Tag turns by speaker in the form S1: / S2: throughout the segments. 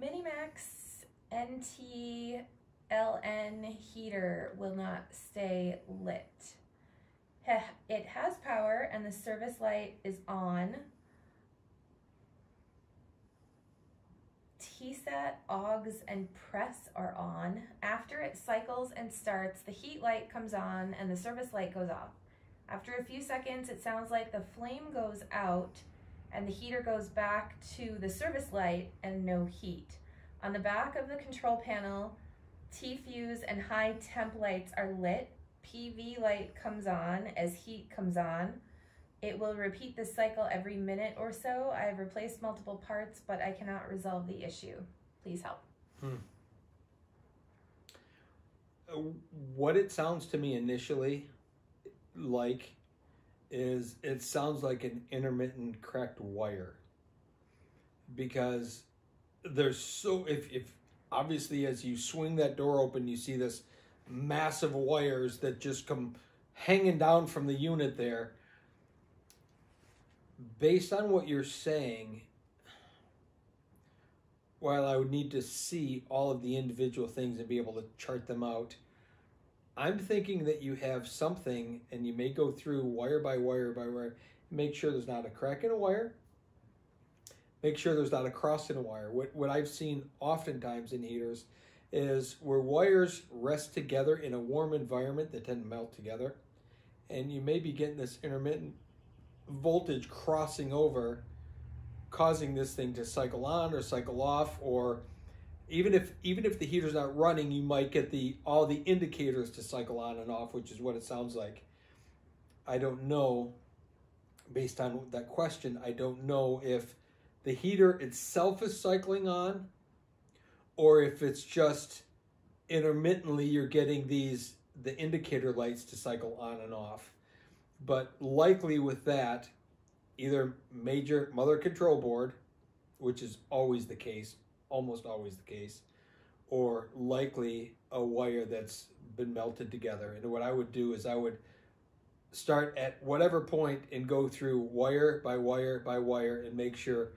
S1: Minimax NTLN heater will not stay lit. It has power and the service light is on. TSAT, augs, and press are on. After it cycles and starts, the heat light comes on and the service light goes off. After a few seconds, it sounds like the flame goes out and the heater goes back to the service light and no heat. On the back of the control panel, T-fuse and high temp lights are lit. PV light comes on as heat comes on. It will repeat this cycle every minute or so. I have replaced multiple parts, but I cannot resolve the issue. Please help.
S2: What it sounds to me initially like is it sounds like an intermittent cracked wire, because there's if obviously as you swing that door open, you see this massive wires that just come hanging down from the unit there. Based on what you're saying, while I would need to see all of the individual things and be able to chart them out, I'm thinking that you have something, and you may go through wire by wire by wire, make sure there's not a crack in a wire, make sure there's not a cross in a wire. What I've seen oftentimes in heaters is where wires rest together in a warm environment that tend to melt together, and you may be getting this intermittent voltage crossing over, causing this thing to cycle on or cycle off, or even if the heater's not running, you might get all the indicators to cycle on and off, which is what it sounds like. I don't know, based on that question, I don't know if the heater itself is cycling on, or if it's just intermittently you're getting the indicator lights to cycle on and off. But likely with that, either major mother control board, which is always the case, almost always the case, or likely a wire that's been melted together. And what I would do is I would start at whatever point and go through wire by wire by wire and make sure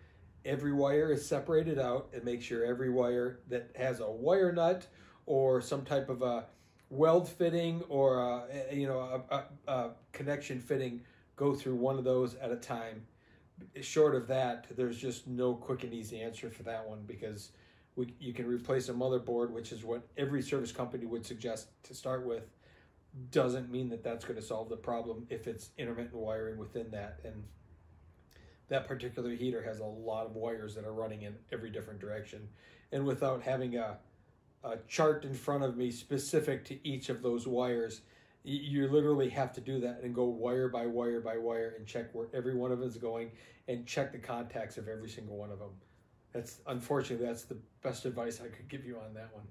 S2: every wire is separated out, and make sure every wire that has a wire nut or some type of a weld fitting or a connection fitting, go through one of those at a time. Short of that, there's just no quick and easy answer for that one, because you can replace a motherboard, which is what every service company would suggest to start with. Doesn't mean that that's going to solve the problem if it's intermittent wiring within that. And that particular heater has a lot of wires that are running in every different direction. And without having a chart in front of me specific to each of those wires, you literally have to do that and go wire by wire by wire and check where every one of them is going and check the contacts of every single one of them. Unfortunately, that's the best advice I could give you on that one.